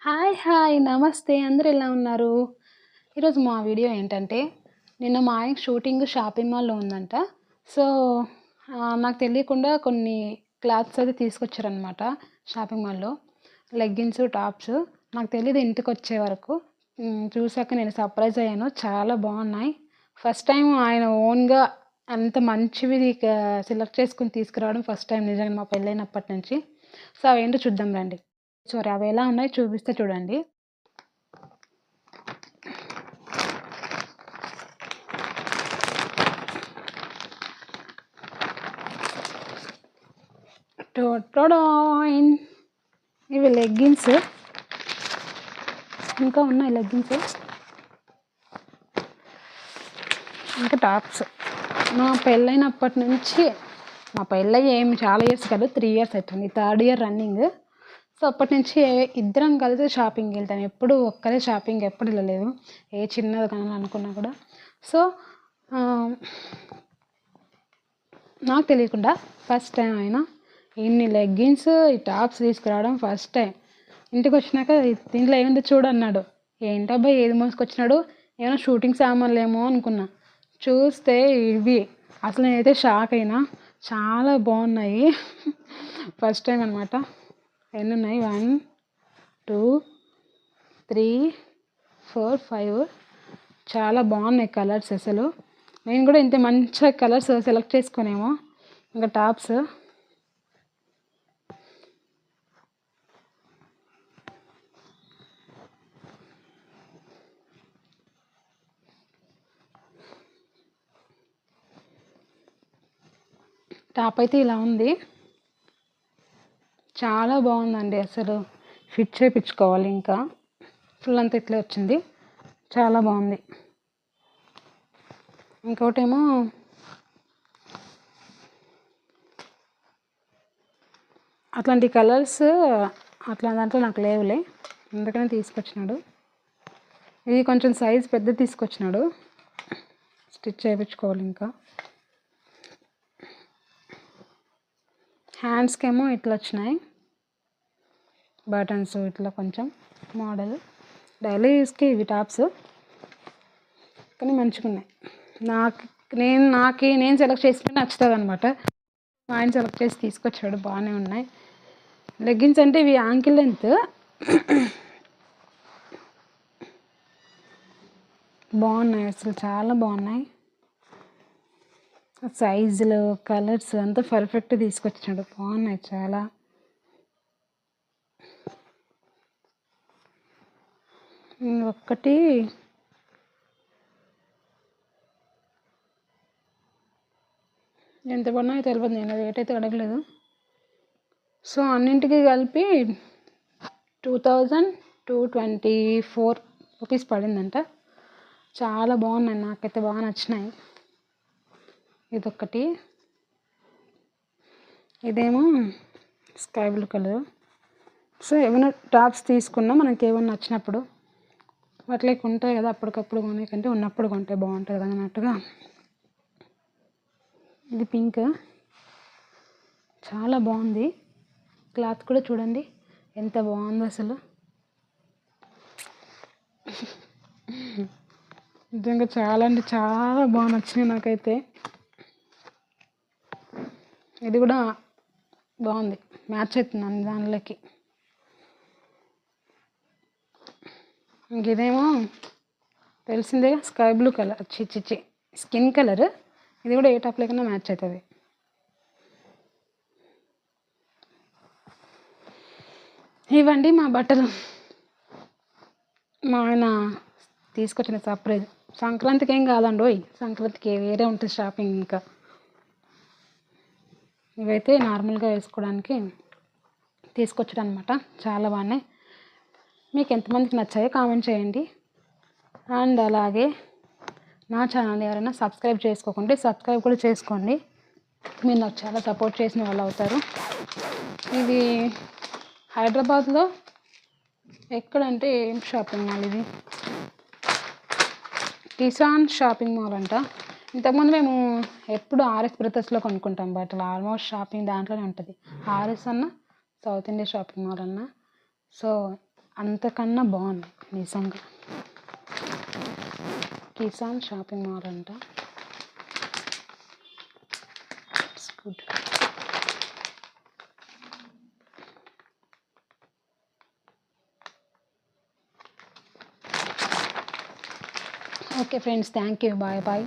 Hi నమస్తే అందరూ ఎలా ఉన్నారు? ఈరోజు మా వీడియో ఏంటంటే నిన్న మా ఆయనకి షూటింగ్ షాపింగ్ మాల్‌లో ఉందంట. సో, నాకు తెలియకుండా కొన్ని క్లాత్స్ అయితే తీసుకొచ్చారనమాట షాపింగ్ మాల్‌లో. లెగ్గిన్స్, టాప్స్ నాకు తెలీదు ఇంటికొచ్చే వరకు. చూసాక నేను సర్ప్రైజ్ అయ్యాను. చాలా బాగున్నాయి. ఫస్ట్ టైం ఆయన ఓన్‌గా అంత మంచివి సెలెక్ట్ చేసుకొని తీసుకురావడం ఫస్ట్ టైం నిజంగా మా పెళ్ళైనప్పటి నుంచి. సో, అవేంటో చూద్దాం రండి. సారీ అవి ఎలా ఉన్నాయో చూపిస్తా చూడండి. టొటొడాయిన్ ఇవి లెగ్గిన్స్ ఇంకా ఉన్నాయి లెగ్గిన్స్ ఇంకా టాప్స్. మా పెళ్ళైనప్పటి నుంచి మా పెళ్ళయి ఏమి చాలా ఇయర్స్ కాదు 3 ఇయర్స్ అవుతుంది. 3rd year running. సో అప్పటి నుంచి ఇద్దరం కలిసి షాపింగ్కి వెళ్తాం. ఎప్పుడు ఒక్కరే షాపింగ్ ఎప్పుడు వెళ్ళలేదు. ఏ చిన్నది కొనాలనుకున్నా కూడా. సో నాకు తెలియకుండా ఫస్ట్ టైం అయినా ఇన్ని లెగ్గిన్స్ ఈ టాప్స్ తీసుకురావడం ఫస్ట్ టైం. ఇంటికి వచ్చినాక దీంట్లో ఏముంది చూడన్నాడు. ఏంటబ్బా ఏది మోసుకొచ్చినాడు, ఏమైనా షూటింగ్ సామాన్లు ఏమో అనుకున్నా. చూస్తే ఇవి అసలు నేనైతే షాక్ అయినా. చాలా బాగున్నాయి. ఫస్ట్ టైం అనమాట. ఎన్ని ఉన్నాయి 1 2 3 4 5 చాలా బాగున్నాయి కలర్స్. అసలు నేను కూడా ఇంత మంచిగా కలర్స్ సెలెక్ట్ చేసుకునేమో. ఇంకా టాప్స్ టాప్ అయితే ఇలా ఉంది. చాలా బాగుందండి. అసలు ఫిట్ చేయించుకోవాలి. ఇంకా ఫుల్ అంతా ఇట్లా వచ్చింది. చాలా బాగుంది. ఇంకోటేమో అట్లాంటి కలర్స్ అట్లా దాంట్లో నాకు లేవులే, అందుకనే తీసుకొచ్చినాడు. ఇది కొంచెం సైజ్ పెద్ద తీసుకొచ్చినాడు. స్టిచ్ చేయించుకోవాలి. ఇంకా హ్యాండ్స్కి ఏమో ఇట్లా వచ్చినాయి బటన్స్. ఇట్లా కొంచెం మోడల్ డైలీ యూస్కి ఇవి టాప్స్ కానీ మంచిగా ఉన్నాయి. నేను సెలెక్ట్ చేసుకుంటే నచ్చుతుంది అనమాట. ఆయన సెలెక్ట్ చేసి తీసుకొచ్చాడు. బాగానే ఉన్నాయి. లెగ్గిన్స్ అంటే ఇవి యాంకిల్ లెంత్. బాగున్నాయి. అసలు చాలా బాగున్నాయి. సైజులు కలర్స్ అంతా పర్ఫెక్ట్ తీసుకొచ్చాడు. బాగున్నాయి చాలా. ఒక్కటి ఎంత పడినాయో తెలియదు, నేను రేట్ అయితే అడగలేదు. సో అన్నింటికి కలిపి 2224 రూపీస్ పడిందంట. చాలా బాగున్నాయి. నాకైతే బాగా నచ్చినాయి. ఇదొక్కటి, ఇదేమో స్కై బ్లూ కలర్. సో ఏమైనా టాప్స్ తీసుకున్నా మనకి ఏమైనా నచ్చినప్పుడు వాటికి ఉంటాయి కదా, అప్పటికప్పుడు కొనే కంటే ఉన్నప్పుడు కొంటే బాగుంటుంది కదా అన్నట్టుగా. ఇది పింక్, చాలా బాగుంది. క్లాత్ కూడా చూడండి ఎంత బాగుందో అసలు. నిజంగా చాలా అంటే చాలా బాగా నచ్చినాయి నాకైతే. ఇది కూడా బాగుంది, మ్యాచ్ అవుతుంది అన్ని దానిలోకి. ఇంక ఇదేమో తెలిసిందే స్కై బ్లూ కలర్, చిచ్చి స్కిన్ కలర్. ఇది కూడా ఏ టాప్ లేకన్నా మ్యాచ్ అవుతుంది. ఇవ్వండి మా బట్టలు. మా ఆయన తీసుకొచ్చిన సర్ప్రైజ్. సంక్రాంతికి ఏం కాదండి, సంక్రాంతికి వేరే ఉంటుంది షాపింగ్. ఇంకా ఇవైతే నార్మల్గా వేసుకోవడానికి తీసుకొచ్చాడు అనమాట. చాలా బాగున్నాయి. మీకు ఎంతమందికి నచ్చాయో కామెంట్ చేయండి. అండ్ అలాగే నా ఛానల్ ఎవరైనా సబ్స్క్రైబ్ చేసుకోకుంటే సబ్స్క్రైబ్ కూడా చేసుకోండి. మీరు నాకు చాలా సపోర్ట్ చేసిన వాళ్ళు అవుతారు. ఇది హైదరాబాద్లో ఎక్కడంటే ఏం షాపింగ్ మాల్ ఇది, కిసాన్ షాపింగ్ మాల్ అంట. ఇంతకుముందు మేము ఎప్పుడు ఆర్ఎస్ బ్రదర్స్లో కొనుక్కుంటాం బట్టలు. ఆల్మోస్ట్ షాపింగ్ దాంట్లోనే ఉంటుంది. ఆర్ఎస్ అన్న, సౌత్ ఇండియా షాపింగ్ మాల్ అన్న. సో అంతకన్నా బాగుంది నిజంగా. కిసాన్ షాపింగ్ మాల్ అంట. It's good. Okay friends, thank you, bye bye.